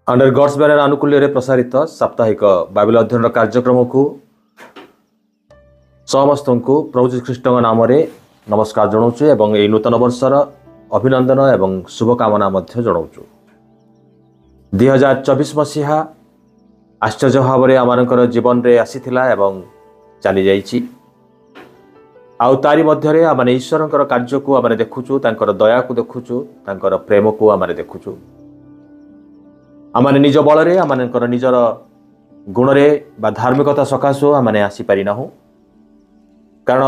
Under God's banner आनुकूल्य प्रसारित साप्ताहिक Bible अध्ययन कार्यक्रम को समस्त को प्रभु श्री ख्रीष्ट नाम नमस्कार जनाऊँ एवं यह नूतन वर्षर अभिनंदन एवं शुभकामना जनाऊँ 2024 मसीहा आश्चर्य भाव में आम जीवन में आसीथिला एवं चली जाइछि आउ तारी मध्य आम ईश्वर कार्य को आम देखुचु दया को देखुचु प्रेम को आम देखुचु आमने निज बल आम निजर गुण बा धार्मिकता सकाशु आमने आसीपारि ना कारण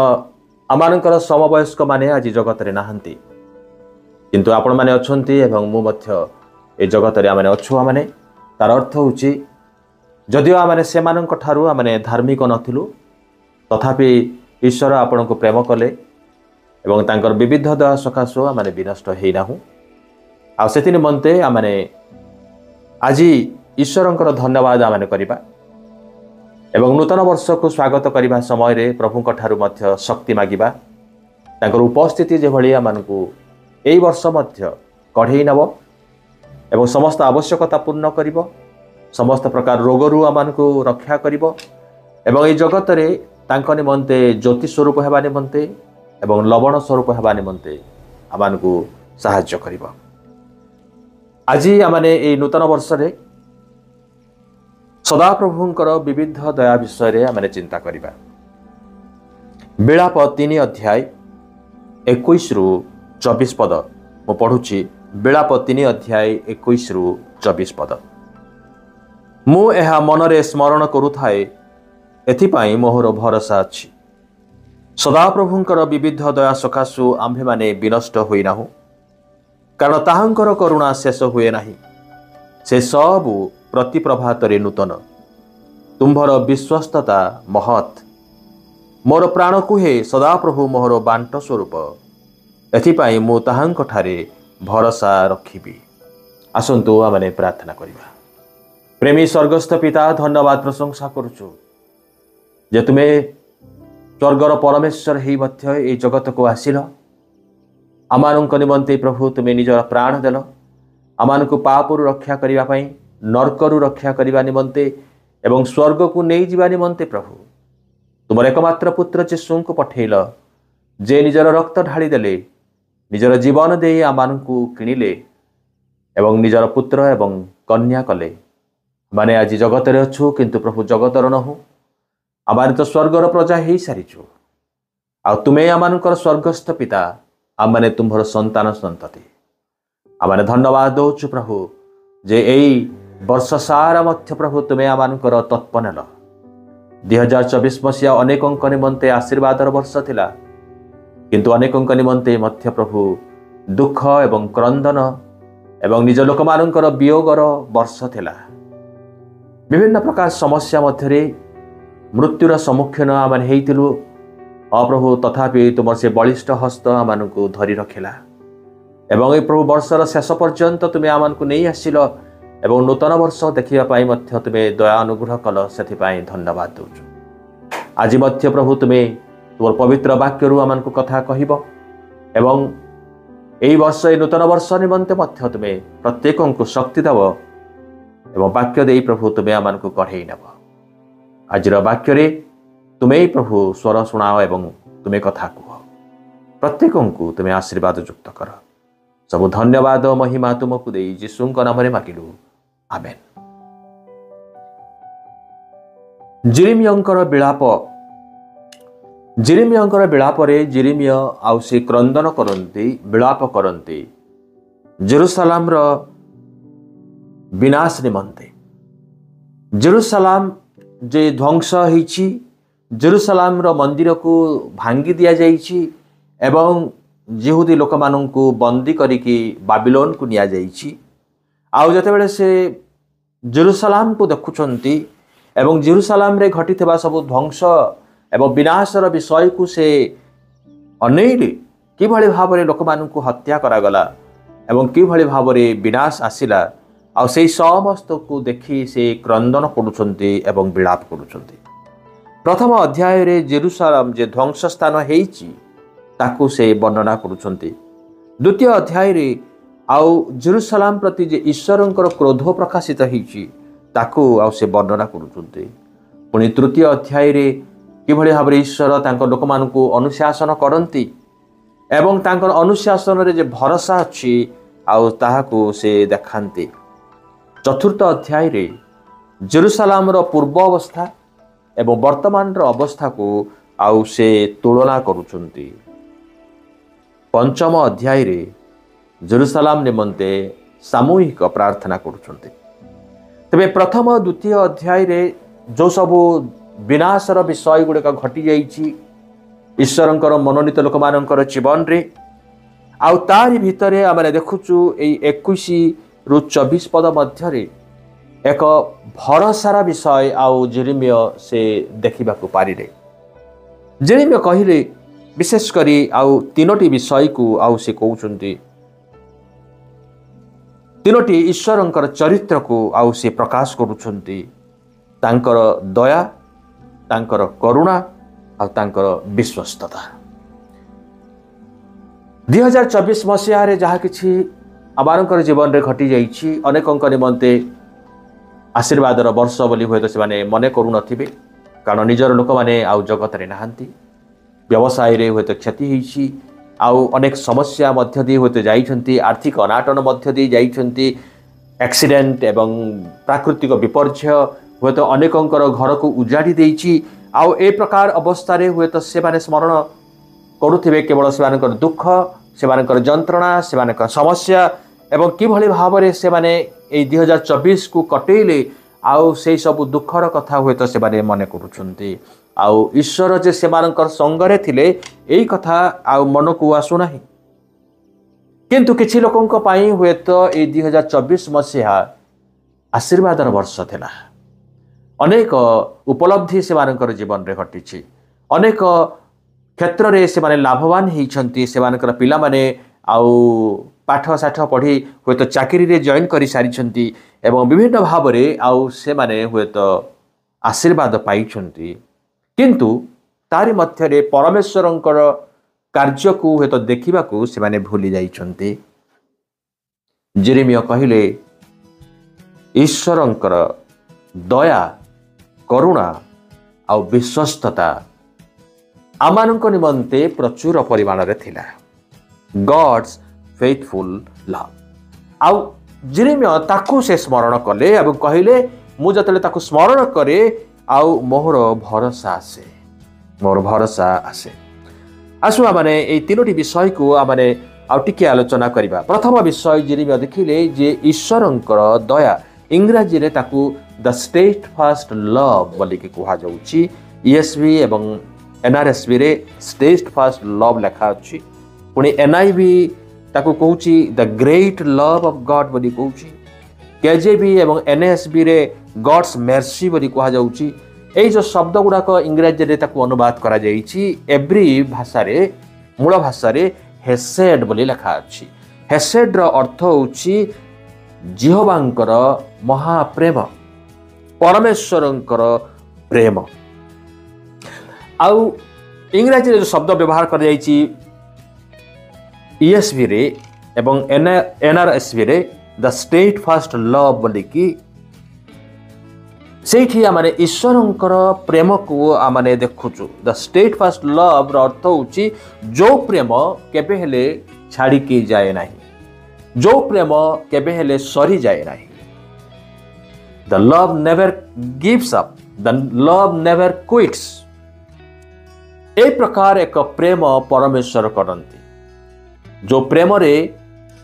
आम समवयस्क माने आज जगत रे नाहंती किंतु आपण माने अछंती एवं मु मध्य ए जगत रे आमने अछु आमने तार अर्थ होची जदिओ आमने सेमानक ठारू आमने धार्मिक नथिलु तथापि ईश्वर आपण को प्रेम कले एवं तांकर विविध दया सकाशु आमने विनष्ट हेई नाहु आ सेति निमंते आमने आज ईश्वर धन्यवाद आमने करिबा एवं नूतन वर्ष को स्वागत करने समय रे प्रभु ठारू मध्य शक्ति मागिबा तांकर उपस्थिति जे भली आमनकु एई वर्ष मध्य कढ़ेई नब एवं समस्त आवश्यकता पूर्ण करिवो समस्त प्रकार रोगरू आमनकु रक्षा करिवो एवं ए जगत रे तांको निमंते ज्योति स्वरूप हेबा निमंते एवं लवण स्वरूप हेबा निमंते आमनकु सहाय्य करिवो। आज आमने ए नूतन वर्ष रे सदा प्रभुंकर विविध दया विषय रे आमने चिंता करिबा। बिलाप 3 अध्याय 21 रु 24 पद मु पढ़ुछि। बिलाप 3 अध्याय 21 रु 24 पद मु एहा मनरे स्मरण करुथाए एथिपाई मोहर भरोसा अछि। सदा प्रभुंकर विविध दया सकाशु आम्भे माने विनष्ट होई नाहु कारण ताहांकर करुणा शेष हुए नाही से सबु प्रति प्रभात रे नूतन तुम्भर विश्वस्तता महत् मोर प्राण कुहे सदा प्रभु मोहर बांट स्वरूप एथिपाई मु ताहांक ठारे भरोसा रखिबी। आसंतु आमने प्रार्थना करिबा। प्रेमी स्वर्गस्थ पिता धन्यवाद प्रशंसा करुछु जे तुमे स्वर्गर परमेश्वर हेई मध्य ए जगत को आसिल आमानक निमंते प्रभु तुमे निजर प्राण देल आमानकु पापरु रक्षा करिबा पई नरकरु रक्षा करिबा निमंते एवं स्वर्ग को नहीं जीवा निमंते प्रभु तुमर एकमात्र पुत्र यीशु को पठेल जे निजर रक्त ढाली देले निजर जीवन दे आमानकु किनिले एवं निजर पुत्र एवं कन्या कले माने आज जगत रे अछु किंतु प्रभु जगतर नहु आमाने तो स्वर्गर प्रजा हेई सारिछु आ तुमे आमानकर स्वर्गस्थ पिता आमाने तुम्भर संतान संतति आमाने धन्यवाद दौछु प्रभु जे एई वर्ष सारा मध्य प्रभु तुमे आमानकर तत्व नेल 2024 मसीहा अनेकंक निमंते आशीर्वादर वर्ष थिला किंतु अनेकंक निमंते मध्य प्रभु दुख एवं क्रंदन एवं निज लोक मानकर वियोगर वर्ष थिला। विभिन्न प्रकार समस्या मध्यरे मृत्युर सम्मुखीन आमने हेइतिलु अप्रभु तथापि तुमर से बलिष्ठ हस्त आमनकु धरी रखिला एवं ए प्रभु वर्षर शेष पर्यंत तुमे आमनकु नहीं आसिल एवं नूतन वर्ष देखिबा पाई मध्य तुमे दया अनुग्रह कल सेथिपाई धन्यवाद दउछु। आज मध्य प्रभु तुमे तुमर पवित्र वाक्यरु आमनकु कथा कहिबो एवं एई वर्ष ए नूतन वर्ष निमंते मध्य तुमे प्रत्येकंकु शक्ति दब एवं वाक्य देई प्रभु तुमे आमनकु कढ़ेई नब। आजिर वाक्य रे तुमे प्रभु स्वर शुणाओ एवं तुमे कथा कह प्रत्येकंकु तुमे आशीर्वाद युक्त कर सब धन्यवाद महिमा तुमको दे यीशु नाम रे मागिलु आमेन। जिरिमियंकर बिलाप रे जिरिमिय आउ से क्रंदन करंती बिलाप करंती जेरुसलाम रो विनाश निमंते। जेरुसलाम जे ध्वंस होईछि जेरुसलाम रो मंदिर को भांगी दिया जाइछि एवं यहूदी लोक माननकु बंदी करिकी बाबिलोन को निया जाइछि आउ जते बेले से जेरुसलाम को देखुचंती एवं जेरुसलाम रे घटिथिबा सब ध्वंस एवं विनाशर विषय को से अनेइले कि भली भाव रे लोक माननकु हत्या करा गला एवं कि भली भाव रे विनाश आसिला आ से समस्त को देखि से क्रंदन करुचंती एवं विलाप करुचंती। प्रथम अध्याय रे जेरुसलाम जे ध्वंस स्थान हेइछि ताकू से वर्णना करुचंती। द्वितीय अध्याय रे आउ जेरुसलाम प्रति जे ईश्वरंकर क्रोध प्रकाशित होईची ताकू आउ से वर्णना करुचंते। पुणी तृतीय अध्याय रे किभଳି भाବରେ ईश्वर तांको लोक मानकु अनुशासन करंती एवं तांकर अनुशासन रे जे भरोसा अछि आउ ताहाकू से देखांती। चतुर्थ अध्याय रे जेरुसलाम रो पूर्व अवस्था एवं वर्तमान रो अवस्था को आउ से तुलना करुचंती। पंचम अध्याय रे जेरुसलाम निमंते सामूहिक प्रार्थना करुचंती। तबे प्रथम द्वितीय अध्याय रे जो सब विनाशर विषय गुड़िक घटी जाइछि ईश्वरंकर मनोनीत लोक मानकर जीवन रे आउ तारि भितरे आमे देखुचु एई 21 रु 24 पद मध्यरे एक भरोसार विषय आउ जेरेमिया से देखिबाकू पारिले। जेरेमिया कहिले विशेष करी आउ तीनोटी विषय को आउ से कहउचंती। तीनोटी ईश्वरंकर चरित्र को आउ से प्रकाश करुचंती। तांकर दया, तांकर करुणा आ तांकर विश्वस्तता। 2024 मसीह रे जहा किछि आमारंकर जीवन रे घटी जाइछि अनेकंक निमंते आशीर्वादर वर्ष बोली हुए तो से मने करू नथिबे, कारण निजर लोक माने आउ जगत रे नाहंती। व्यवसाय रे हुए तो क्षति होइछि, आउ अनेक समस्या मध्य दी हुए तो जाइछंती, आर्थिक अनाटन मध्य दी जाइछंती, एक्सीडेंट एवं प्राकृतिक विपर्य हुए तो अनेकंकर घर को उजाड़ी देइछि। आउ ए प्रकार अवस्था रे हुए तो से माने स्मरण करुथिबे केवल सेमानकर दुख, सेमानकर जंत्रणा, सेमानकर समस्या एवं किभଳି भाबरे से माने ए 2024 को कटेइले आउ से सब दुखर कथा हुए तो से माने मने करूछंती। आउ ईश्वर जे सेमानकर संगरे थिले एई कथा आउ मन को आसु नाही। किंतु किछि लोकंक पई हुए तो ए 2024 मसीहा आशीर्वादर वर्ष थिला। अनेक उपलब्धि सेमानकर जीवन रे घटिछि, अनेक क्षेत्र रे से माने लाभवान होइछंती। सेमानकर पिला माने आउ पाठ साठ पढ़ी हुए तो चाकरी रे जॉइन करि सारिछंती एवं विभिन्न भाव रे आउ से माने हुए तो आशीर्वाद पाइछंती। किंतु तारि मध्य रे परमेश्वरंकर कार्य को हुए तो देखिबा को से माने भूली जाइछंती। जेरेमिया कहिले ईश्वरंकर दया, करुणा आउ विश्वस्तता आमानंक निमंते प्रचुर परिमाण रे थिला। God's faithful love. आउ जेरेमिया ताकू से स्मरण कले एवं कहिले मु जतले ताकू स्मरण करे आउ मोहर भरोसा आसे, मोर भरोसा आसे। आसु आमाने ए तीनोटी विषय को आमाने आउ टिके आलोचना करिबा। प्रथम विषय जेरेमिया देखिले जे ईश्वरंकर दया, इंग्रजी रे ताकू द स्टेटफास्ट लव बोली के कुहा जाउची। ईएसवी एवं एनआरएसवी रे स्टेटफास्ट लव लिखा अछि। पुणी एनआईवी ताकू कहूची the great love of God बोली कहूची। केजेवी एवं एनएसबी रे गॉड्स मर्सी बोली कुहा जाउची। एई जो शब्द गुडाक इंग्रजी रे ताकू अनुवाद करा जाईची। एवरी भाषा रे मूल भाषा रे हेसेड बोली लिखा अछि। हेसेड रो अर्थ होउची जिहोबांकर महाप्रेम, परमेश्वरंकर प्रेम। आउ इंग्रजी रे जो शब्द व्यवहार कर जाईची ईएसवी रे एवं एनआरएसवी रे द स्टेटफास्ट लव बोली कि सेठी आमाने ईश्वरंकर प्रेम को आमाने देखुचु। द स्टेटफास्ट लव रो अर्थ होउची जो प्रेम केबे हेले छाड़ी के जाए नाही, जो प्रेम केबे हेले सरी जाए नाही। The love never gives up, the love never quits. ए प्रकार एक प्रेम परमेश्वर करंती, जो प्रेम रे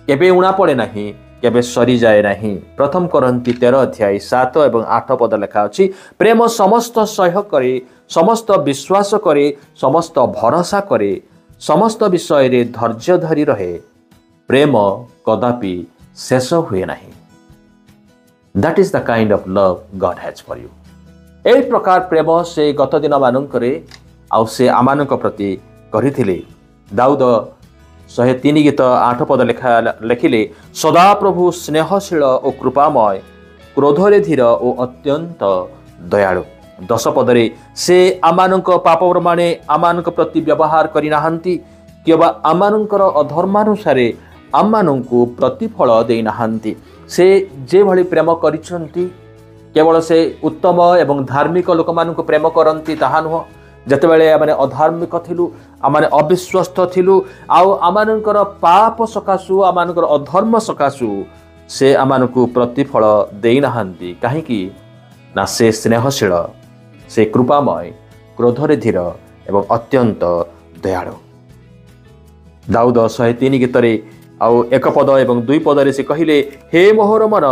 केबे उणा पड़े नाही, केबे सरी जाए नाही। प्रथम करंती 13 अध्याय 7 एवं 8 पद लिखा अछि। प्रेम समस्त सह्य करे, समस्त विश्वास करे, समस्त भरोसा करे, समस्त विषय रे धैर्य धरी रहे, प्रेम कदापि शेष हुए नाही। That is the kind of love God has for you. ए प्रकार प्रेम से गत दिन मानकरे आउ से आमानक प्रति करिथिले। दाऊद 103 गीत 8 पद लेखिले, सदा प्रभु स्नेहशील और कृपामय, क्रोधरे धीर और अत्यंत दयालु। 10 पदरे से आमानक पाप प्रमाणे आमानक प्रति व्यवहार करि नाहंती, केवल आमानकर अधर्मानुसारे ଆମମାନଙ୍କୁ ପ୍ରତିଫଳ ଦେଇନାହାନ୍ତି। ସେ ଯେଭଳି ପ୍ରେମ କରିଛନ୍ତି କେବଳ ସେ ଉତ୍ତମ ଏବଂ ଧାର୍ମିକ ଲୋକମାନଙ୍କୁ ପ୍ରେମ କରନ୍ତି ତାହା ନୁହଁ। ଯେତେବେଳେ ଆମେ ଅଧାର୍ମିକ ଥିଲୁ, ଆମେ ଅବିଶ୍ୱସ୍ତ ଥିଲୁ, ଆଉ ଆମମାନଙ୍କର ପାପ ସକାଶୁ, ଆମମାନଙ୍କର ଅଧର୍ମ ସକାଶୁ ସେ ଆମମାନଙ୍କୁ ପ୍ରତିଫଳ ଦେଇନାହାନ୍ତି। କାହିଁକି ନା ସେ ସ୍ନେହଶୀଳ, ସେ କୃପାମୟ, କ୍ରୋଧରେ ଧୀର ଏବଂ ଅତ୍ୟନ୍ତ ଦୟାଳୁ। ଦାଉଦ 103 ଗୀତରେ ଆଉ 1 ପଦ ଏବଂ 2 ପଦରେ ସେ କହିଲେ, ହେ ମୋହର ମନ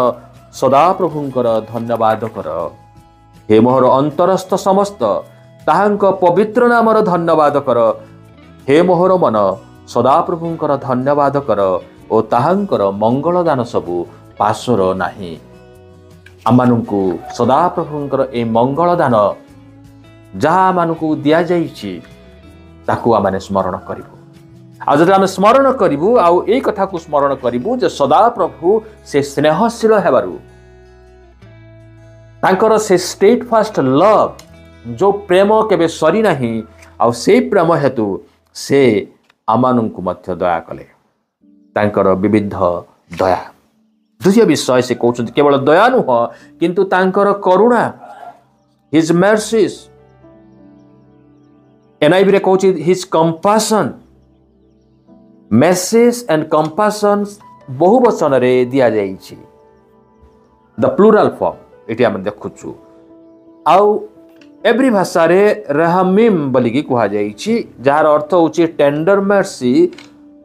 ସଦାପ୍ରଭୁଙ୍କର ଧନ୍ୟବାଦ କର। ହେ ମୋହର ଅନ୍ତରସ୍ଥ ସମସ୍ତ ତାହାଙ୍କ ପବିତ୍ର ନାମର ଧନ୍ୟବାଦ କର। ହେ ମୋହର ମନ ସଦାପ୍ରଭୁଙ୍କର ଧନ୍ୟବାଦ କର ଓ ତାହାଙ୍କର ମଙ୍ଗଳ ଦାନ ସବୁ ପାଶୋର ନାହିଁ। ଆମମାନଙ୍କୁ ସଦାପ୍ରଭୁଙ୍କର ଏ ମଙ୍ଗଳ ଦାନ ଯାହା ଆମମାନଙ୍କୁ ଦିଆଯାଇଛି ତାକୁ ଆମେ ସ୍ମରଣ କରିବୁ। ଆଉ ଯଦି ଆମେ ସ୍ମରଣ କରିବୁ ଆଉ ଏଇ କଥାକୁ ସ୍ମରଣ କରିବୁ ଯେ ସଦାପ୍ରଭୁ ସେ ସ୍ନେହଶୀଳ ହେବାରୁ ତାଙ୍କର ସେ ଷ୍ଟେଟ୍ ଫାଷ୍ଟ ଲଭ୍, ଯେଉଁ ପ୍ରେମ କେବେ ସରି ନାହିଁ, ଆଉ ସେଇ ପ୍ରେମ ହେତୁ ସେ ଆମମାନଙ୍କୁ ମଧ୍ୟ ଦୟା କଲେ, ତାଙ୍କର ବିବିଧ ଦୟା। ଦ୍ୱିତୀୟ ବିଷୟ ସେ କହୁଛନ୍ତି କେବଳ ଦୟା ନୁହଁ କିନ୍ତୁ ତାଙ୍କର କରୁଣା, ହିଜ୍ ମର୍ସିସ୍। NIVରେ କହୁଛି his compassion. Message and compassion ବହୁ ବଚନରେ ଦିଆଯାଇଛି, ଦ ପ୍ଲୁରାଲ ଫର୍ମ ଏଠି ଆମେ ଦେଖୁଛୁ। ଆଉ ଏଭ୍ରି ଭାଷାରେ ରହମିମ୍ ବୋଲିକି କୁହାଯାଇଛି, ଯାହାର ଅର୍ଥ ହେଉଛି ଟେଣ୍ଡର ମର୍ସି,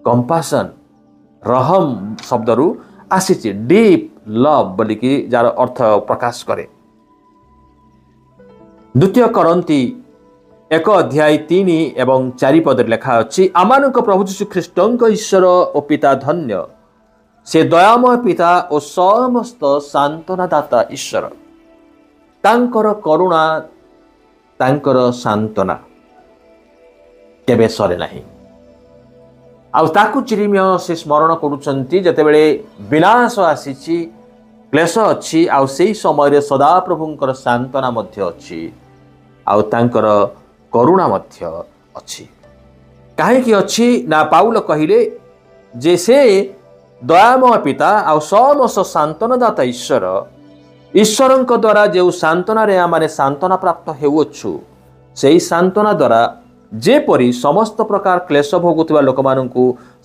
କମ୍ପାସନ୍। ରହମ୍ ଶବ୍ଦରୁ ଆସିଛି, ଡିପ୍ ଲଭ୍ ବୋଲିକି ଯାହାର ଅର୍ଥ ପ୍ରକାଶ କରେ। 2 କରନ୍ତି 1:3 ଏବଂ 4 ପଦରେ ଲେଖା ଅଛି, ଆମମାନଙ୍କ ପ୍ରଭୁ ଯୀଶୁ ଖ୍ରୀଷ୍ଟଙ୍କ ଈଶ୍ୱର ଓ ପିତା ଧନ୍ୟ, ସେ ଦୟାମୟ ପିତା ଓ ସମସ୍ତ ସାନ୍ତ୍ୱନାଦାତା ଈଶ୍ୱର। ତାଙ୍କର କରୁଣା, ତାଙ୍କର ସାନ୍ତ୍ୱନା କେବେ ସରେ ନାହିଁ। ଆଉ ତାକୁ ଚିରିମିୟ ସେ ସ୍ମରଣ କରୁଛନ୍ତି ଯେତେବେଳେ ବିନାଶ ଆସିଛି, କ୍ଲେଶ ଅଛି, ଆଉ ସେହି ସମୟରେ ସଦାପ୍ରଭୁଙ୍କର ସାନ୍ତ୍ୱନା ମଧ୍ୟ ଅଛି, ଆଉ ତାଙ୍କର କରୁଣା ମଧ୍ୟ ଅଛି। କାହିଁକି ଅଛି ନା ପାଉଲ କହିଲେ ଯେ ସେ ଦୟାମୟ ପିତା ଆଉ ସମସ୍ତ ସାନ୍ତ୍ୱନାଦାତା ଈଶ୍ୱର। ଈଶ୍ୱରଙ୍କ ଦ୍ୱାରା ଯେଉଁ ସାନ୍ତ୍ୱନାରେ ଆମେ ସାନ୍ତ୍ୱନା ପ୍ରାପ୍ତ ହେଉଅଛୁ, ସେହି ସାନ୍ତ୍ୱନା ଦ୍ୱାରା ଯେପରି ସମସ୍ତ ପ୍ରକାର କ୍ଲେଶ ଭୋଗୁଥିବା ଲୋକମାନଙ୍କୁ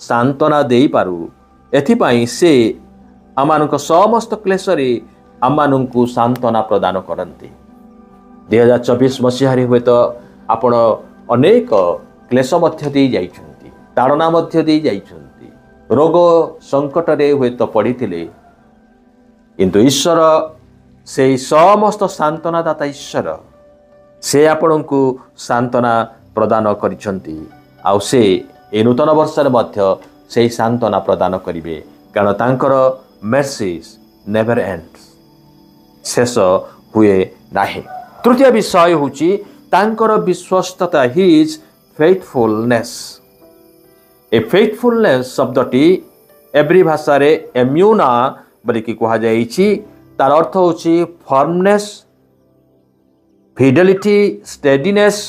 ସାନ୍ତ୍ୱନା ଦେଇପାରୁ, ଏଥିପାଇଁ ସେ ଆମମାନଙ୍କ ସମସ୍ତ କ୍ଲେଶରେ ଆମମାନଙ୍କୁ ସାନ୍ତ୍ୱନା ପ୍ରଦାନ କରନ୍ତି। 2024 ମସିହାରେ ହୁଏତ ଆପଣ ଅନେକ କ୍ଲେଶ ମଧ୍ୟ ଦେଇ ଯାଇଛନ୍ତି, ତାଡ଼ନା ମଧ୍ୟ ଦେଇ ଯାଇଛନ୍ତି, ରୋଗ ସଙ୍କଟରେ ହୁଏତ ପଡ଼ିଥିଲେ, କିନ୍ତୁ ଈଶ୍ୱର ସେହି ସମସ୍ତ ସାନ୍ତ୍ୱନାଦାତା ଈଶ୍ୱର, ସେ ଆପଣଙ୍କୁ ସାନ୍ତ୍ୱନା ପ୍ରଦାନ କରିଛନ୍ତି। ଆଉ ସେ ଏ ନୂତନ ବର୍ଷରେ ମଧ୍ୟ ସେହି ସାନ୍ତ୍ୱନା ପ୍ରଦାନ କରିବେ, କାରଣ ତାଙ୍କର ମେର୍ସିସ୍ ନେଭର ଏଣ୍ଡସ୍, ଶେଷ ହୁଏ ନାହିଁ। ତୃତୀୟ ବିଷୟ ହେଉଛି ତାଙ୍କର ବିଶ୍ୱସ୍ତତା, ହିଜ୍ ଫେଥଫୁଲନେସ୍। ଏ ଫେଥଫୁଲନେସ୍ ଶବ୍ଦଟି ଏଭ୍ରି ଭାଷାରେ ଏମ୍ୟୁନା ବୋଲିକି କୁହାଯାଇଛି। ତାର ଅର୍ଥ ହେଉଛି ଫର୍ମନେସ୍, ଫିଡେଲିଟି, ଷ୍ଟେଡିନେସ୍।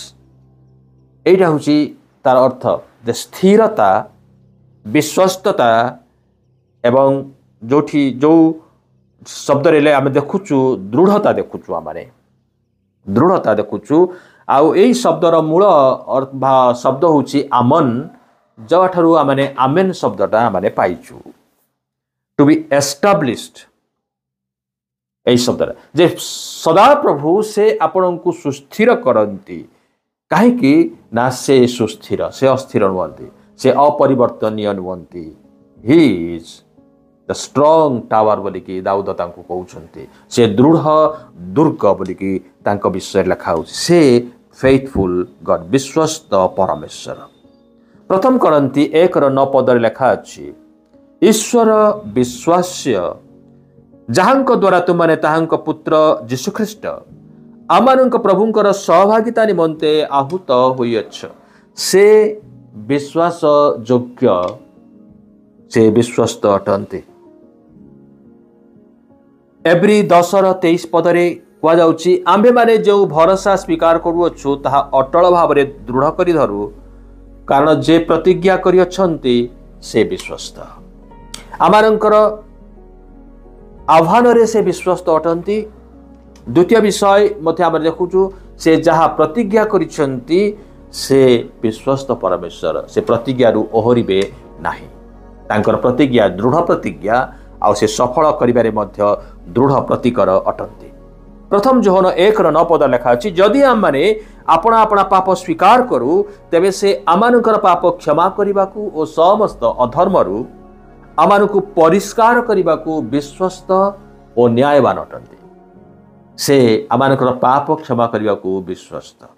এইটা ହେଉଛି ତାର ଅର୍ଥ, ଯେ ସ୍ଥିରତା, ବିଶ୍ୱସ୍ତତା ଏବଂ ଯେଉଁ ଶବ୍ଦରେ ଆମେ ଦେଖୁଛୁ ଦୃଢ଼ତା ଦେଖୁଛୁ, ଆମେ ଦୃଢ଼ତା ଦେଖୁଛୁ। ଆଉ ଏଇ ଶବ୍ଦର ମୂଳ ଶବ୍ଦ ହେଉଛି ଆମନ୍, ଯେଉଁଠାରୁ ଆମେ ଆମେନ୍ ଶବ୍ଦଟା ଆମେ ପାଇଛୁ, ଟୁ ବି ଏଷ୍ଟାବ୍ଲିଶ୍ଡ। এই শব্দটা যে ସଦାପ୍ରଭୁ ସେ ଆପଣଙ୍କୁ ସୁସ୍ଥିର କରନ୍ତି। କାହିଁକି ନା ସେ ସୁସ୍ଥିର, ସେ ଅସ୍ଥିର ନୁହନ୍ତି, ସେ ଅପରିବର୍ତ୍ତନୀୟ ନୁହନ୍ତି। He is the strong tower ବୋଲିକି ଦାଉଦ ତାଙ୍କୁ କହୁଛନ୍ତି। ସେ ଦୃଢ଼ ଦୁର୍ଗ ବୋଲିକି ତାଙ୍କ ବିଷୟରେ ଲେଖା ହେଉଛି। ସେ ଫେଥଫୁଲ ଗଡ୍, ବିଶ୍ୱସ୍ତ ପରମେଶ୍ୱର। ପ୍ରଥମ କରନ୍ତି 1:9 ପଦରେ ଲେଖା ଅଛି, ଈଶ୍ୱର ବିଶ୍ୱାସ୍ୟ, ଯାହାଙ୍କ ଦ୍ୱାରା ତୁମମାନେ ତାହାଙ୍କ ପୁତ୍ର ଯୀଶୁଖ୍ରୀଷ୍ଟ ଆମମାନଙ୍କ ପ୍ରଭୁଙ୍କର ସହଭାଗିତା ନିମନ୍ତେ ଆହୁତ ହୋଇଅଛ। ସେ ବିଶ୍ୱାସ ଯୋଗ୍ୟ, ସେ ବିଶ୍ୱସ୍ତ ଅଟନ୍ତି। ଏଭ୍ରି 10:23 ପଦରେ କୁହାଯାଉଛି, ଆମ୍ଭେମାନେ ଯେଉଁ ଭରସା ସ୍ୱୀକାର କରୁଅଛୁ ତାହା ଅଟଳ ଭାବରେ ଦୃଢ଼ କରି ଧରୁ, କାରଣ ଯେ ପ୍ରତିଜ୍ଞା କରିଅଛନ୍ତି ସେ ବିଶ୍ୱସ୍ତ। आमानंकर आह्वान रे से विश्वस्त अटंती। द्वितीय विषय मध्य आम देखुचु से जहाँ प्रतिज्ञा करिसेंती से विश्वस्त परमेश्वर से प्रतिज्ञा रु ओहरिबे नाही। तांकर प्रतिज्ञा दृढ़ प्रतिज्ञा आ से सफल करिबारे मध्य दृढ़ प्रतिकर अटंती। प्रथम जोहन 1:9 पद लेखा अछि, जदि आम माने आपणा आपणा पाप स्वीकार करू तेबे से आमानकर पाप क्षमा करिबाकू ओ समस्त अधर्मरु आमानकू परिष्कार करिबाकू विश्वस्त ओ न्यायवान अटंती। से आमानकर पाप क्षमा करिबाकू विश्वस्त।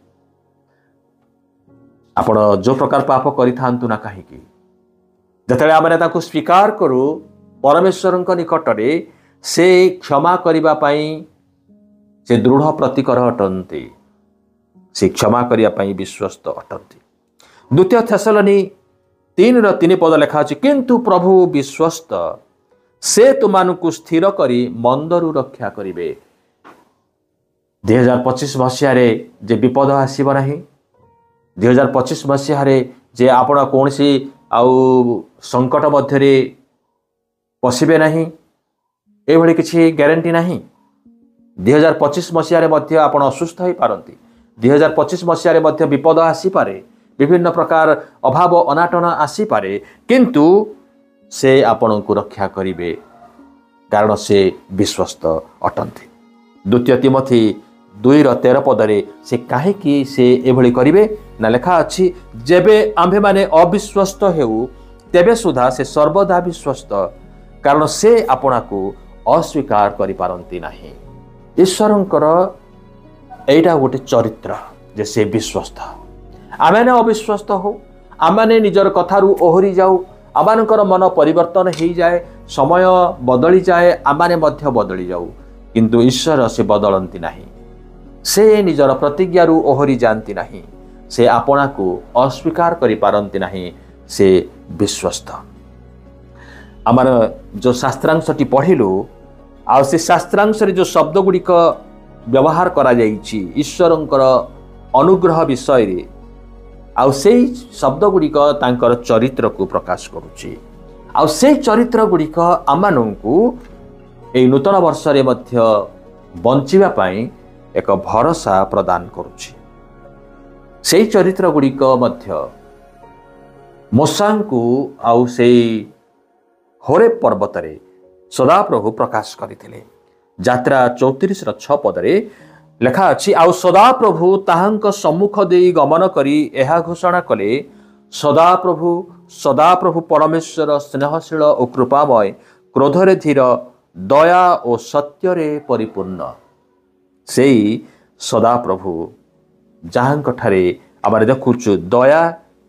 आपण जो प्रकार पाप करिथांतु ना काहेकि जतले आमने ताकू स्वीकार करू परमेश्वरଙ୍କ निकटरे से क्षमा करिबा पई से दृढ़ प्रतिकर अटंती। से क्षमा करिया पई विश्वस्त अटंती। द्वितीय थेसलोनी 3:3 पद लेखा अछि, किंतु प्रभु विश्वस्त से तुमानकू स्थिर करी मंदरु रक्षा करिवे। 2025 मसीह रे जे विपद आसीब नाही, 2025 मसीह रे जे आपण कोनसी आउ संकट मध्यरे पशिबे नाही एभଳି किछि ग्यारंटी नाही। 2025 मसीह रे मध्य आपण असुस्थ होई पारंती। 2025 मसीह रे मध्य विपद आसी पारे, विभिन्न प्रकार अभाव अनाटन आसी पारे, किंतु से आपण को रक्षा करिवे कारण से विश्वस्त अटंती। द्वितीय तिमोथी 2:13 पदरे से काहे कि से एभଳି करिवे ना लेखा अछि, जेबे आम्भे माने अविश्वस्त हेउ तेबे सुधा से सर्वदा विश्वस्त, कारण से आपना को अस्वीकार करि पारंती नाही। ईश्वरंकर एटा गोटे चरित्र जे से विश्वस्त। आमेने अविश्वस्त हो, आमाने निजर कथारू ओहरी जाऊ, आमानकर मन परिवर्तन हो जाए, समय बदली जाए, आमाने मध्य बदली जाऊ, किंतु ईश्वर से बदलती नहीं। से निजर प्रतिज्ञारू ओहरी जानती नहीं, से आपना को अस्वीकार करि पारंती नहीं, से विश्वस्त। आमर जो शास्त्रांशटी पढ़िलु आ से शास्त्रांश जो शब्द गुड़िक व्यवहार करा जाइछि ईश्वरंकर अनुग्रह विषय रे, आ से शब्द गुड़िक तांकर चरित्र को प्रकाश करुछि। आ से चरित्र गुड़िक आमानंकु ए नूतन वर्ष रे मध्य बंचिबा पई एक भरोसा प्रदान करुछि। से चरित्र गुड़िक मध्य मूसांकु आउ से होरे पर्वत रे सदाप्रभु प्रकाश करथिले। यात्रा 34:6 पदरे लेखा अछि, आउ सदाप्रभु ताहांक सम्मुख देई गमन करी एहा घोषणा कले, सदाप्रभु परमेश्वर स्नेहशील और कृपामय, क्रोधरे धीर, दया और सत्य रे परिपूर्ण। सेई सदाप्रभु जहांक ठारे आमारे देखुछु दया,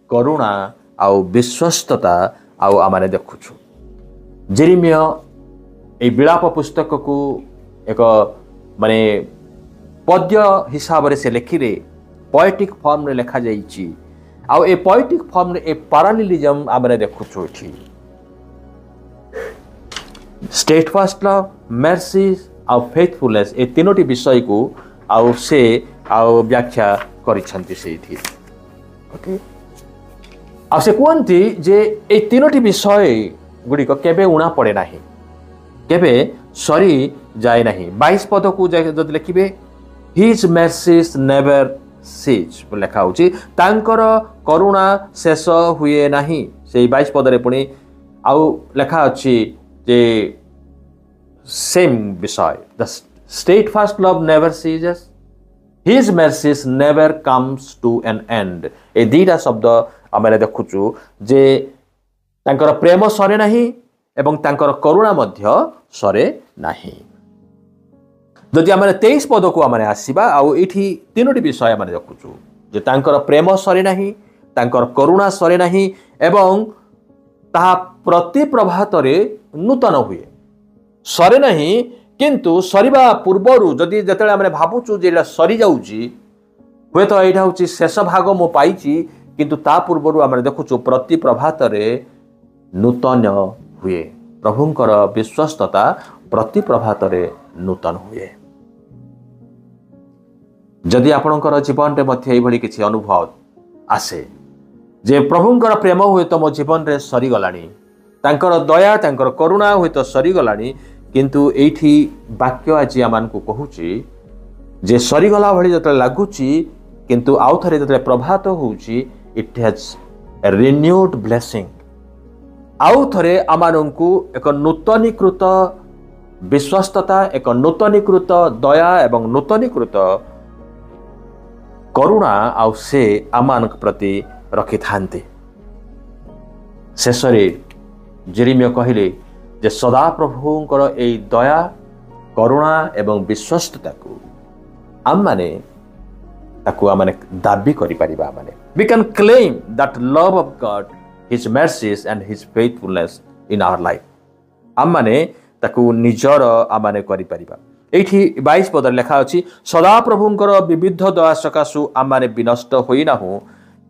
करुणा आउ विश्वस्तता आउ आमारे देखुछु। जेरेमिया ए विलाप पुस्तक को एक माने पद्य हिसाब से लिखिले, पोएटिक फॉर्म रे लिखा जाइछि। आउ ए पोएटिक फॉर्म रे ए पैरालेलिज्म आमरे देखुछु एठी। स्टेटफास्ट लव, मर्सी आउ फेथफुलनेस ए तीनोटी विषय को आउ से आउ व्याख्या करिसंती सेठी। ओके, आ से कहती जे ए तीनोटी विषय गुड़िक केबे उणा पड़े नाही, केबे सरी जाए नहीं। 22 पद को जब लिखिबे, हिज मर्सीज नेवर सीज लेखा होची, तांकर करुणा शेष हुए नहीं। से 22 पद रे पुणी आउ लेखा अछि जे सेम विषय, the steadfast love never ceases, his mercies never comes to an end. ए दीटा शब्द आमे देखुछु जे तांकर प्रेम सरे नहीं एवं तांकर करुणा मध्य सरे नहीं। जदि आमे 23 पद को आमे आसीबा, आउ एठी तीनोटी विषय आमे देखुछु जे तांकर प्रेम सरे नहीं, तांकर करुणा सरे नहीं एवं ताहा प्रति प्रभात रे नूतन हुए। सरे नहीं किंतु सरीबा पूर्वरु जदि जतले आमे भाबुछु जे एला सरी जाउची, हुए तो एटा होची शेष भाग मो पाइची, किंतु ता पूर्वरु आमे देखुछु प्रति प्रभात रे नूतन हुए। प्रभुंकर विश्वस्तता प्रति प्रभात रे नूतन हुए। जदि आपणकर जीवन रे मध्य एभली किछि अनुभव आसे जे प्रभुंकर प्रेम हुए तो मो जीवन रे सरी गलानी, तांकर दया तांकर करुणा हुए तो सरीगलानी किंतु एठी वाक्य आज आमको कहूची जे सरीगला भली जत लगुची किंतु आउ थरे जत प्रभात होउची इट हैज रिन्यूड ब्लेसिंग आउ थरे आमको एक नूतनीकृत विश्वस्तता एक नूतनीकृत दया एवं नूतनीकृत करुणा आउ से आमान प्रति रखि थांते। शेषरे जेरेमिया कहले जे सदा प्रभुंकर एई दया करुणा एवं विश्वस्तता को आम माने ताकू आमने दाबी करि परिबा माने we can claim that love of God his mercies and his faithfulness in our life आम माने ताकू निजर आमने करि परिबा। एठी 22 पद लेखा अछि सदा प्रभुंकर विविध दया सकाशु आमने विनष्ट होई नाहु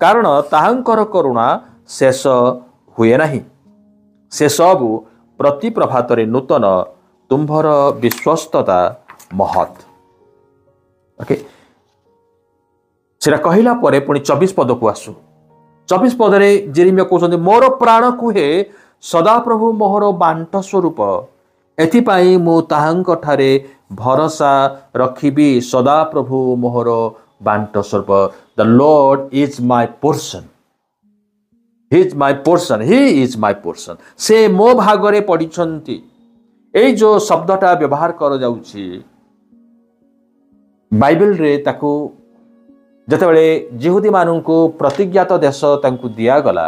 कारण ताहांकर करुणा शेष हुए नाही से सब प्रति प्रभातरे नूतन तुम्भर विश्वस्तता महत। ओके सेरा कहिला परे पुणी 24 पद को आसु 24 पदरे जेरेमिया कहउछन्ते मोर प्राण कुहे सदा प्रभु मोहर बांट स्वरूप एथिपाई मु ताहांक ठारे भरोसा रखिबी सदा प्रभु मोहर बांट स्वरूप the Lord is my portion he is my portion he is my portion से मो भागरे पड़िछन्ति ए जो शब्दटा व्यवहार कर जाउछि बाइबल रे ताकू जतबेले जिहुदी माननकु प्रतिज्ञात देश तांकु दिया गला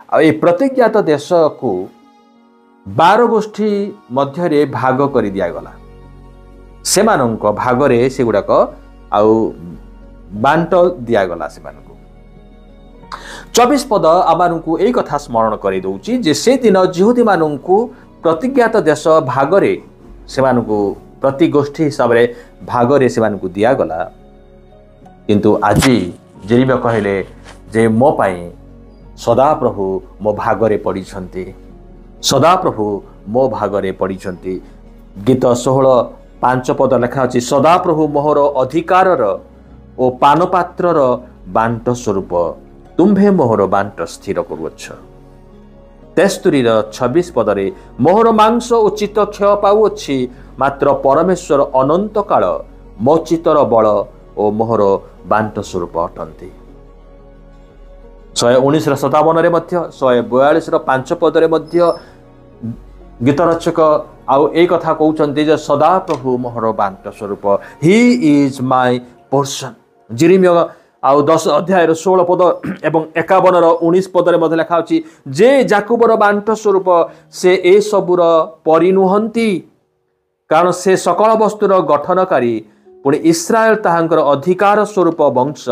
आ ए प्रतिज्ञात देश को 12 गोष्ठी मध्यरे भाग करि दिया गला से माननक भागरे से गुडाक आउ बांट दिया गला से माननकु 24 पद आमानकु एई कथा स्मरण करि दउछि जे से दिन जिहुदी माननकु प्रतिज्ञात देश भागरे से माननकु प्रति गोष्ठी हिसाब रे भागरे से माननकु दिया गला किंतु आजी जेरेमिया कहले जे मो पाई सदा प्रभु मो भागरे पड़िछन्ति सदा प्रभु मो भागरे पड़िछन्ति। गीत 16:5 पद लेखा अछि सदा प्रभु मोहर अधिकारर ओ पानपात्रर बांट स्वरूप तुम्भे मोहर बांट स्थिर करुअछ। 23:26 पदरे मोहर मांस ओ चित्त क्षय पाउअछि मात्र परमेश्वर अनंत काल मो चित्तर बल ओ मोहर बांट स्वरूप अटंती। 119:57 रे मध्य 142:5 पदरे मध्य गीत रचक आउ ए कथा कहउचंती जे सदा प्रभु मोहर बांट स्वरूप he is my portion. Jeremiah आउ 10 अध्याय 16 पद एवं 51:19 पदरे मध्य लेखा अछि जे जाकुबर बांट स्वरूप से ए सबुर परिनुहंती कारण से सकल वस्तुर गठनकारी पुणी इस्राएल ताहांकर अधिकार स्वरूप वंश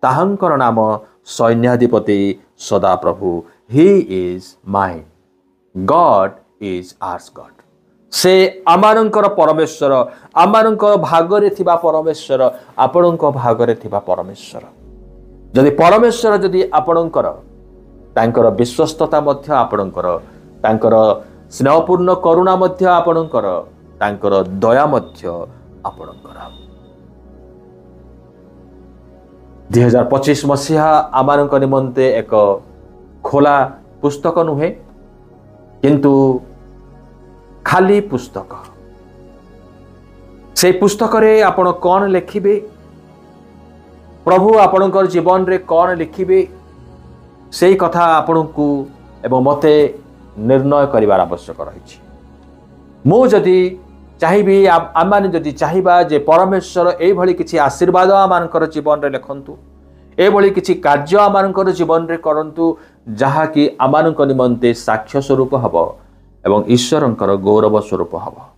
ताहांकर नाम सैन्याधिपति सदा प्रभु ही is mine God is ours God से आमानंकर परमेश्वर आमानंकर भागरे थिबा परमेश्वर आपणंकर भागरे थिबा परमेश्वर जदि परमेश्वर जदि आपणंकर तांकर विश्वस्तता मध्य आपणंकर तांकर स्नेहपूर्ण करुणा मध्य आपणंकर तांकर दया मध्य आपणंकर 2025 मसीहा आमानंक निमंते एक खोला पुस्तक नुहे किंतु खाली पुस्तक से पुस्तक रे आपण कौन लिखिबे प्रभु आपणकर जीवन रे कौन लिखिबे से कथा आपणकू एवं मते निर्णय करिवार आवश्यक रही। मु जदि चाहिबी आमाने जदि चाहिबा जे परमेश्वर एई भली किछि आशीर्वाद आमानकर जीवन रे लिखंतु ए भली किछि कार्य आमानकर जीवन रे करंतु जहा कि आमानक निमंते साक्ष्य स्वरूप हबो एवं ईश्वरंकर गौरव स्वरूप हबो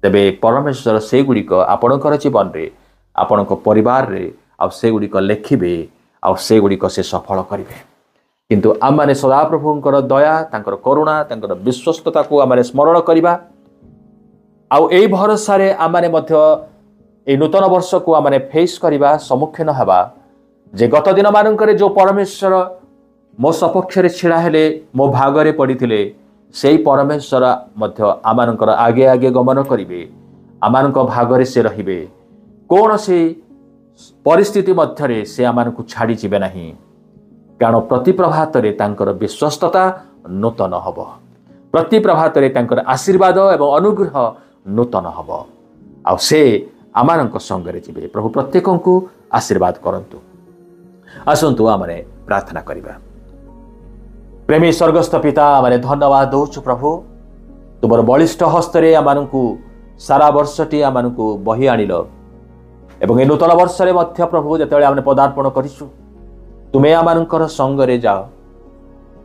तेबे परमेश्वर से गुड़िक आपणकर जीवन रे आपणक परिवार रे आ से गुड़िक लेखिबे आ से गुड़िक से सफल करिवे किंतु आमाने सदा प्रभुंकर दया तांकर करुणा तांकर विश्वस्तता को आमाने स्मरण करिबा आउ एई भरोसा रे आमाने मध्य ए नूतन वर्ष को आमाने फेस करिबा सम्मुखीन हबा जे गत दिन मानकरे जो परमेश्वर मो सपक्ष रे छिड़ा हेले मो भागरे पड़िथिले सेई परमेश्वर मध्य आमानकर आगे आगे गमन करिवे आमानक भागरे से रहिबे कोन से परिस्थिति मध्य से आमानकु छाड़ी जिबे नाही कारण प्रति प्रभात रे तांकर विश्वस्तता नूतन हब प्रति प्रभात आशीर्वाद एवं अनुग्रह नूतन हब आ से आमानक संगरे जीवे प्रभु प्रत्येक को आशीर्वाद करंतु आसंतु आमने प्रार्थना करिबा। प्रेमी स्वर्गस्थ पिता आमने धन्यवाद दौचु प्रभु तुमर बलिष्ठ हस्तरे आमानकु सारा वर्षटी आमानकु बही आनिल एवं ए नूतन वर्ष रे मध्य प्रभु जेतेबेले आमने पदार्पण करिसु तुमे आमानकर संगरे जाओ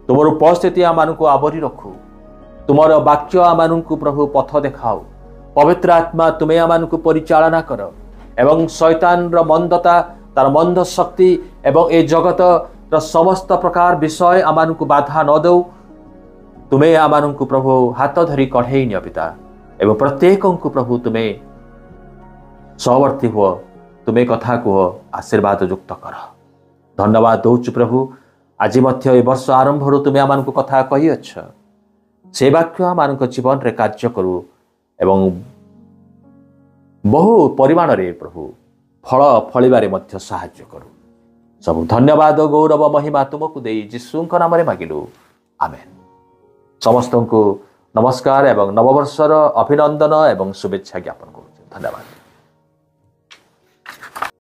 तुमर उपस्थिति आमानकु आवरी रखु तुमर वाक्य आमानकु प्रभु पथ देखाओ पवित्र आत्मा तुमे आमानकु परिचालना कर एवं शैतान र मंदता तार मंद शक्ति एवं ए जगत र समस्त प्रकार विषय आमानकु बाधा न दो तुमे आमानकु प्रभु हाथ धरी कढ़ेई निय पिता एवं प्रत्येक को प्रभु तुमे सहवर्ती हुआ तुमे कथा कह आशीर्वाद युक्त कर धन्यवाद दौचु प्रभु आज मध्य ए वर्ष आरंभ तुमे आमानकु कथा कही अच्छ से वाक्य आमानक जीवन रे कार्य करू एवं बहु परिमाण रे प्रभु फल फलिबारे मध्य सहाय्य करू सब धन्यवाद गौरव महिमा तुमको दे यीशुଙ୍କ नामरे मागिलु आमेन। समस्त को नमस्कार एवं नववर्षर अभिनंदन एवं शुभेच्छा ज्ञापन करूँ धन्यवाद।